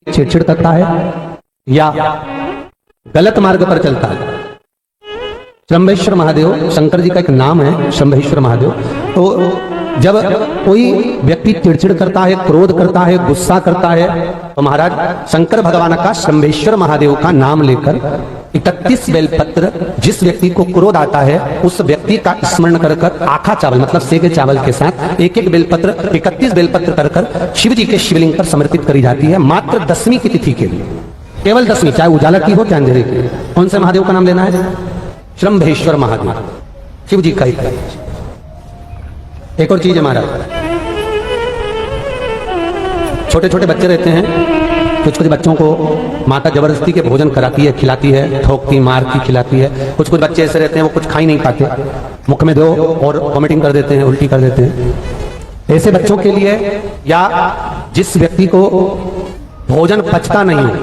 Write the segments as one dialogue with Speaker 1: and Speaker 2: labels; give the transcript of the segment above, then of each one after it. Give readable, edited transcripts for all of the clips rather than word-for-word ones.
Speaker 1: चिड़चिड़ करता है या गलत मार्ग पर चलता है। शंभेश्वर महादेव शंकर जी का एक नाम है, शंभेश्वर महादेव। तो जब कोई व्यक्ति चिड़चिड़ करता है, क्रोध करता है, गुस्सा करता है, तो महाराज शंकर भगवान का शंभेश्वर महादेव का नाम लेकर 31 बेलपत्र, जिस व्यक्ति को क्रोध आता है उस व्यक्ति का स्मरण कर कर आखा चावल मतलब सेके चावल के साथ एक एक बेलपत्र 31 बेलपत्र कर कर शिव जी के शिवलिंग पर समर्पित करी जाती है, मात्र 10वीं की तिथि के लिए, केवल 10वीं, चाहे उजाला की हो चाहे अंधेरे की। कौन से महादेव का नाम लेना है? शंभेश्वर महादेव, शिव जी का ही। एक और चीज है महाराज, छोटे छोटे बच्चे रहते हैं, कुछ कुछ बच्चों को माता जबरदस्ती के भोजन कराती है, खिलाती है, ठोकती मारती खिलाती है। कुछ कुछ बच्चे ऐसे रहते हैं वो कुछ खा ही नहीं पाते, मुख में दो और वॉमिटिंग कर देते हैं, उल्टी कर देते हैं। ऐसे बच्चों के लिए या जिस व्यक्ति को भोजन पचता नहीं हो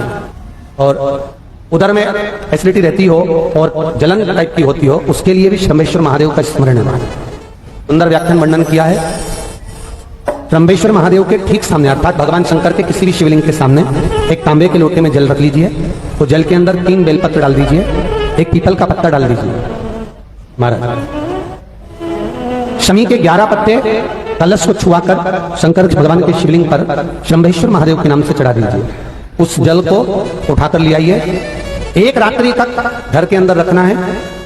Speaker 1: और उधर में एसिडिटी रहती हो और जलन टाइप की होती हो, उसके लिए भी शंभेश्वर महादेव का स्मरण है। सुंदर व्याख्यान वर्णन किया है। शंभेश्वर महादेव के ठीक सामने अर्थात भगवान शंकर के किसी भी शिवलिंग के सामने एक तांबे के लोटे में जल रख लीजिए, तो जल के अंदर 3 बेलपत्र डाल दीजिए, एक पीपल का पत्ता डाल दीजिए महाराज। शमी के 11 पत्ते कलश को छुआकर शंकर भगवान के शिवलिंग पर शंभेश्वर महादेव के नाम से चढ़ा दीजिए। उस जल को उठाकर ले आइए, एक रात्रि तक घर के अंदर रखना है।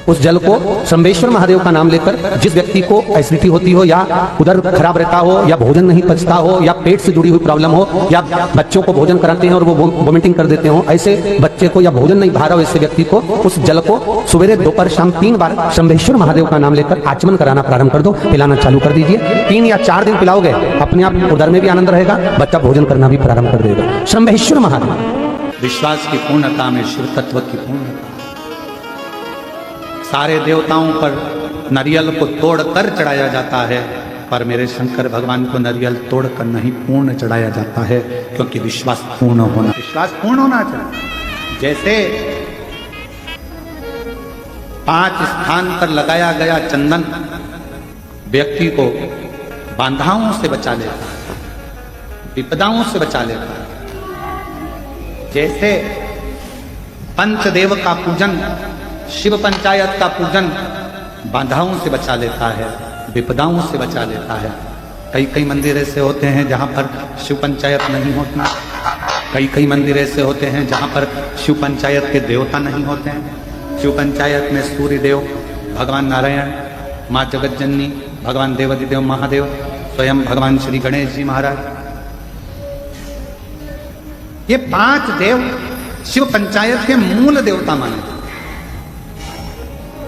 Speaker 1: उस जल को शंभेश्वर महादेव का नाम लेकर जिस व्यक्ति को एसिडिटी होती हो या उधर खराब रहता हो या भोजन नहीं पचता हो या पेट से जुड़ी हुई प्रॉब्लम हो या बच्चों को भोजन कराते हैं और वो वोमिटिंग कर देते हो, ऐसे बच्चे को या भोजन नहीं भा रहा हो ऐसे व्यक्ति को उस जल को सुबह दोपहर शाम 3 बार शंभेश्वर महादेव का नाम लेकर आचमन कराना प्रारंभ कर दो, पिलाना चालू कर दीजिए। 3 या 4 दिन पिलाओगे, अपने आप उधर में भी आनंद रहेगा, बच्चा भोजन करना भी प्रारंभ कर देगा। शंभेश्वर महादेव।
Speaker 2: विश्वास की पूर्णता में शिव तत्व की पूर्णता। सारे देवताओं पर नारियल को तोड़कर चढ़ाया जाता है, पर मेरे शंकर भगवान को नारियल तोड़कर नहीं पूर्ण चढ़ाया जाता है, क्योंकि विश्वास पूर्ण होना चाहिए। जैसे 5 स्थान पर लगाया गया चंदन व्यक्ति को बाधाओं से बचा लेता है, विपदाओं से बचा लेता है। जैसे पंचदेव का पूजन, शिव पंचायत का पूजन बाधाओं से बचा लेता है, विपदाओं से बचा लेता है। कई मंदिर ऐसे होते हैं जहां पर शिव पंचायत नहीं होती, कई मंदिर ऐसे होते हैं जहां पर शिव पंचायत के देवता नहीं होते हैं। शिव पंचायत में सूर्य देव, भगवान नारायण, माँ जगतजननी, भगवान देवाधिदेव महादेव, स्वयं भगवान श्री गणेश जी महाराज, ये 5 देव शिव पंचायत के मूल देवता माने।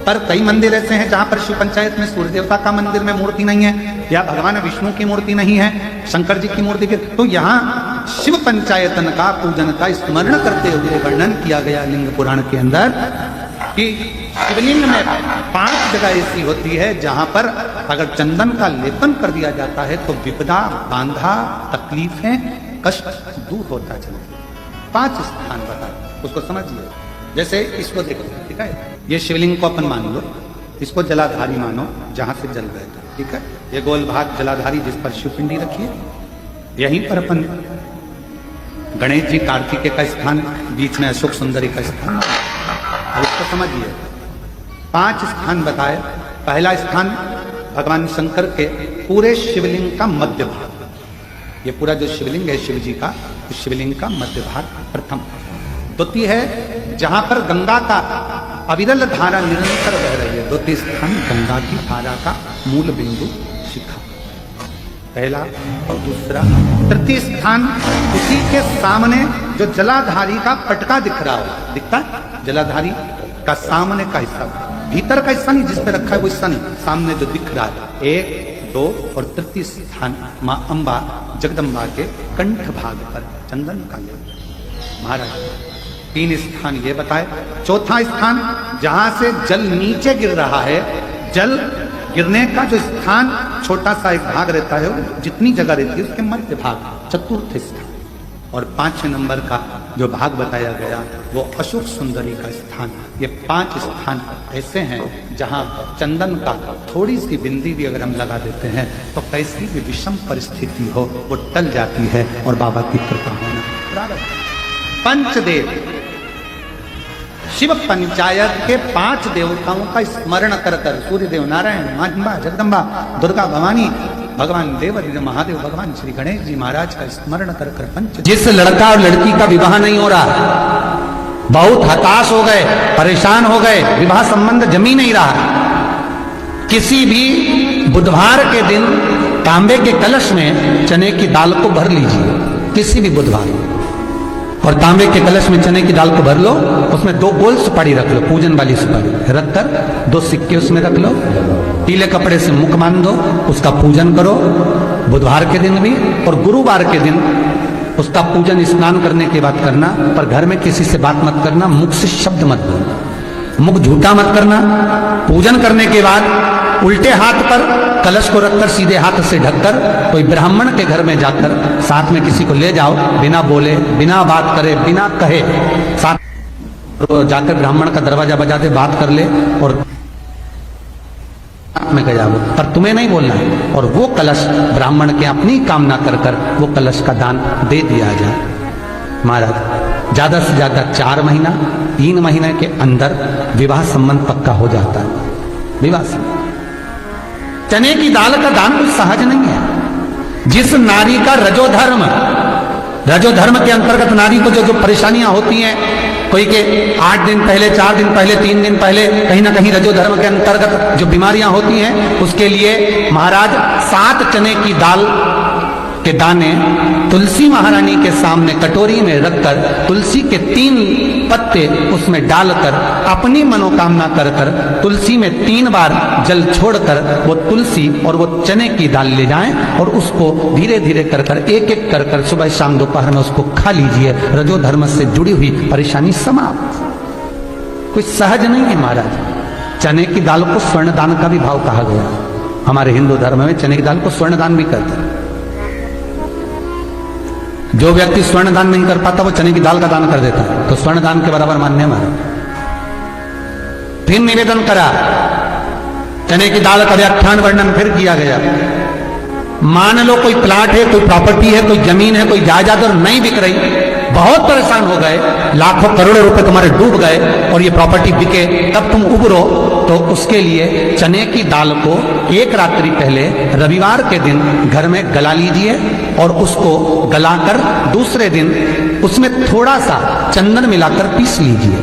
Speaker 2: पर कई मंदिर ऐसे हैं जहां पर शिव पंचायत में सूर्य देवता का मंदिर में मूर्ति नहीं है या भगवान विष्णु की मूर्ति नहीं है, शंकर जी की मूर्ति के, तो यहाँ शिव पंचायतन का पूजन का स्मरण करते हुए वर्णन किया गया लिंग पुराण के अंदर कि शिवलिंग में 5 जगह ऐसी होती है जहां पर अगर चंदन का लेपन कर दिया जाता है तो विपदा, बांधा, तकलीफें, कष्ट दूर होता चले। 5 स्थान बता, उसको समझिए। जैसे इसको देखो, ठीक है, ये शिवलिंग को अपन मान लो, इसको जलाधारी मानो जहां से जल बहता है, ठीक है। ये गोल भाग जलाधारी जिस पर शिवपिंडी रखी है, यहीं पर अपन गणेश जी कार्तिकेय का स्थान, बीच में अशोक सुंदरी का स्थान। अब इसको समझिए, 5 स्थान बताए। पहला स्थान भगवान शंकर के पूरे शिवलिंग का मध्य भाग, ये पूरा जो शिवलिंग है शिव जी का, शिवलिंग का मध्य भाग प्रथम। द्वितीय है जहां पर गंगा का अविरल धारा निरंतर बह रही है, द्वितीय स्थान गंगा की धारा का मूल बिंदु शिखा, पहला और दूसरा। तृतीय स्थान उसी के सामने जो जलाधारी का पटका दिख रहा हो, दिखता है जलाधारी का सामने का हिस्सा, भीतर का हिस्सा नहीं जिस पे रखा है वो हिस्सा नहीं, सामने जो दिख रहा है। 1, 2 और तृतीय स्थान मां अंबा जगदम्बा के कंठ भाग पर चंदन का महाराज। 3 स्थान ये बताए। चौथा स्थान जहां से जल नीचे गिर रहा है, जल गिरने का जो स्थान छोटा सा एक भाग रहता है, जितनी जगह रहती है उसके मध्य भाग, चतुर्थ स्थान। और 5 नंबर का जो भाग बताया गया वो अशोक सुंदरी का स्थान। ये 5 स्थान ऐसे हैं जहां चंदन का थोड़ी सी बिंदी भी अगर हम लगा देते हैं तो कैसी भी विषम परिस्थिति हो वो टल जाती है और बाबा की कृपा होना प्रारंभ। पंचदेव, शिव पंचायत के 5 देवताओं का स्मरण कर कर, सूर्य देव, नारायण, मां जगदम्बा, दुर्गा भवानी, भगवान देव महादेव, भगवान श्री गणेश जी महाराज का स्मरण कर कर पंच।
Speaker 1: जिस लड़का और लड़की का विवाह नहीं हो रहा, बहुत हताश हो गए, परेशान हो गए, विवाह संबंध जमी नहीं रहा, किसी भी बुधवार के दिन तांबे के कलश में चने की दाल को भर लीजिए, किसी भी बुधवार, और तांबे के कलश में चने की दाल को भर लो, उसमें 2 गोल सुपारी रख लो, पूजन वाली सुपारी रख कर 2 सिक्के उसमें रख लो, पीले कपड़े से मुख बांध दो, उसका पूजन करो बुधवार के दिन भी, और गुरुवार के दिन उसका पूजन स्नान करने के बाद करना, पर घर में किसी से बात मत करना, मुख से शब्द मत बोलना, मुख झूठा मत करना। पूजन करने के बाद उल्टे हाथ पर कलश को रखकर सीधे हाथ से ढककर कोई ब्राह्मण के घर में जाकर साथ में किसी को ले जाओ, बिना बोले, बिना बात करे, बिना कहे, साथ जाकर ब्राह्मण का दरवाजा बजा दे, बात कर ले और में गया वो, पर तुम्हें नहीं बोलना है, और वो कलश ब्राह्मण के अपनी कामना कर कर वो कलश का दान दे दिया जाए। महाराज ज्यादा से ज्यादा 4 महीना 3 महीने के अंदर विवाह संबंध पक्का हो जाता है। विवाह संबंध, चने की दाल का दान कुछ सहज नहीं है। जिस नारी का रजोधर्म के अंतर्गत नारी को जो परेशानियां होती हैं, कोई के 8 दिन पहले, 4 दिन पहले, 3 दिन पहले कहीं ना कहीं रजोधर्म के अंतर्गत जो बीमारियां होती हैं, उसके लिए महाराज 7 चने की दाल के दाने तुलसी महारानी के सामने कटोरी में रखकर तुलसी के 3 पत्ते उसमें डालकर अपनी मनोकामना कर कर तुलसी में 3 बार जल छोड़कर वो तुलसी और वो चने की दाल ले जाएं और उसको धीरे धीरे कर कर एक कर कर सुबह शाम दोपहर में उसको खा लीजिए। रजो धर्म से जुड़ी हुई परेशानी समाप्त। कुछ सहज नहीं है महाराज। चने की दाल को स्वर्ण दान का भी भाव कहा गया। हमारे हिंदू धर्म में चने की दाल को स्वर्ण दान भी करते हैं। जो व्यक्ति स्वर्ण दान नहीं कर पाता वो चने की दाल का दान कर देता है, तो स्वर्ण दान के बराबर मान्य है। फिर निवेदन करा, चने की दाल का व्याख्यान वर्णन फिर किया गया। मान लो कोई प्लाट है, कोई प्रॉपर्टी है, कोई जमीन है, कोई जायदाद और नहीं बिक रही, बहुत परेशान हो गए, लाखों करोड़ों रुपए तुम्हारे डूब गए और ये प्रॉपर्टी बिके, तब तुम उबरो, तो उसके लिए चने की दाल को 1 रात्रि पहले रविवार के दिन घर में गला लीजिए और उसको गलाकर दूसरे दिन उसमें थोड़ा सा चंदन मिलाकर पीस लीजिए।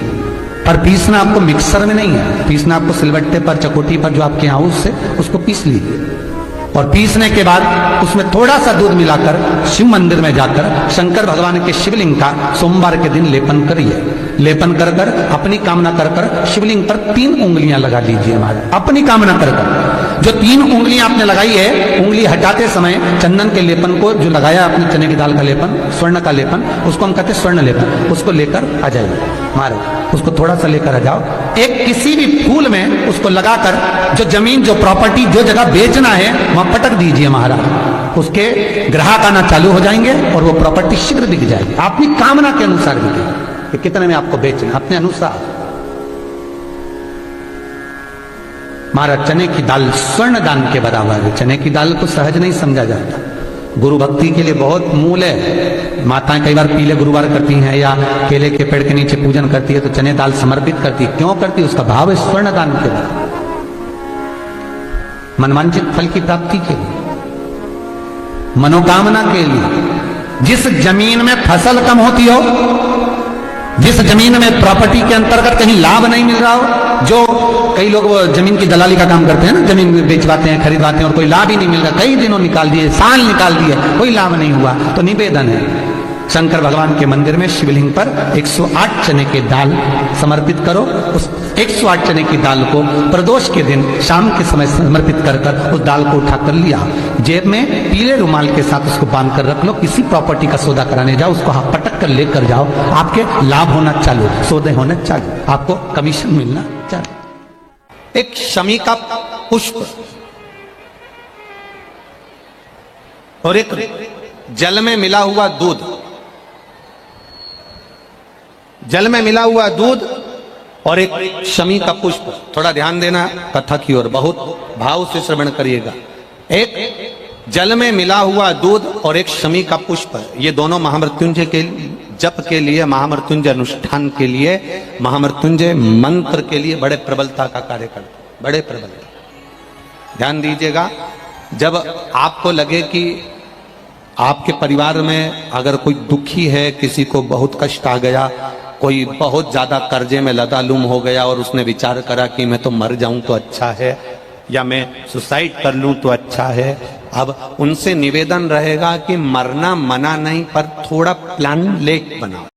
Speaker 1: पर पीसना आपको मिक्सर में नहीं है, पीसना आपको सिलबट्टे पर, चकोटी पर जो आपके यहाँ उससे उसको पीस लीजिए। और पीसने के बाद उसमें थोड़ा सा दूध मिलाकर शिव मंदिर में जाकर शंकर भगवान के शिवलिंग का सोमवार के दिन लेपन करिए। लेपन कर कर अपनी कामना कर कर शिवलिंग पर 3 उंगलियां लगा लीजिए। हमारे अपनी कामना कर कर जो 3 उंगलियां आपने लगाई है, उंगली हटाते समय चंदन के लेपन को जो लगाया आपने, चने की दाल का लेपन, स्वर्ण का लेपन, उसको हम कहते हैं स्वर्ण लेपन, उसको लेकर आ जाइए। महाराज उसको थोड़ा सा लेकर आ जाओ, एक किसी भी फूल में उसको लगाकर जो जमीन, जो प्रॉपर्टी, जो जगह बेचना है वहां पटक दीजिए। महाराज उसके ग्राहक आना चालू हो जाएंगे और वो प्रॉपर्टी शीघ्र बिक जाएगी। अपनी कामना के अनुसार बिकेगी कि कितने में आपको बेचना, अपने अनुसार। महाराज चने की दाल स्वर्ण दान के बराबर है। चने की दाल को सहज नहीं समझा जाता। गुरु भक्ति के लिए बहुत मूल है। माताएं कई बार पीले गुरुवार करती हैं या केले के पेड़ के नीचे पूजन करती है तो चने दाल समर्पित करती है। क्यों करती है? उसका भाव है स्वर्ण दान के लिए, मनवांचित फल की प्राप्ति के लिए, मनोकामना के लिए। जिस जमीन में फसल कम होती हो, जिस जमीन में प्रॉपर्टी के अंतर्गत कहीं लाभ नहीं मिल रहा हो, जो कई लोग वो जमीन की दलाली का काम करते हैं ना, जमीन बेचवाते हैं, खरीदवाते हैं और कोई लाभ ही नहीं मिल रहा, कई दिनों निकाल दिए, साल निकाल दिए, कोई लाभ नहीं हुआ, तो निवेदन है शंकर भगवान के मंदिर में शिवलिंग पर 108 चने की दाल समर्पित करो। उस 108 चने की दाल को प्रदोष के दिन शाम के समय समर्पित कर कर उस दाल को उठाकर लिया, जेब में पीले रुमाल के साथ उसको बांध कर रख लो। किसी प्रॉपर्टी का सौदा कराने जाओ, उसको पटक कर लेकर जाओ, आपके लाभ होना चालू, सौदे होना चालू, आपको कमीशन मिलना चालू। एक शमी का पुष्प और एक जल में मिला हुआ दूध, जल में मिला हुआ दूध और एक शमी का पुष्प। थोड़ा ध्यान देना कथा की ओर, बहुत भाव से श्रवण करिएगा। एक जल में मिला हुआ दूध और एक शमी का पुष्प, ये दोनों महामृत्युंजय के
Speaker 2: जप के लिए, महामृत्युंजय अनुष्ठान के लिए, महामृत्युंजय मंत्र के लिए बड़े प्रबलता का कार्य करते, बड़े प्रबलता। ध्यान दीजिएगा, जब आपको लगे कि आपके परिवार में अगर कोई दुखी है, किसी को बहुत कष्ट आ गया, कोई बहुत ज्यादा कर्जे में लदालुम हो गया और उसने विचार करा कि मैं तो मर जाऊं तो अच्छा है, या मैं सुसाइड कर लूं तो अच्छा है, अब उनसे निवेदन रहेगा कि मरना मना नहीं, पर थोड़ा प्लान लेट बनाओ।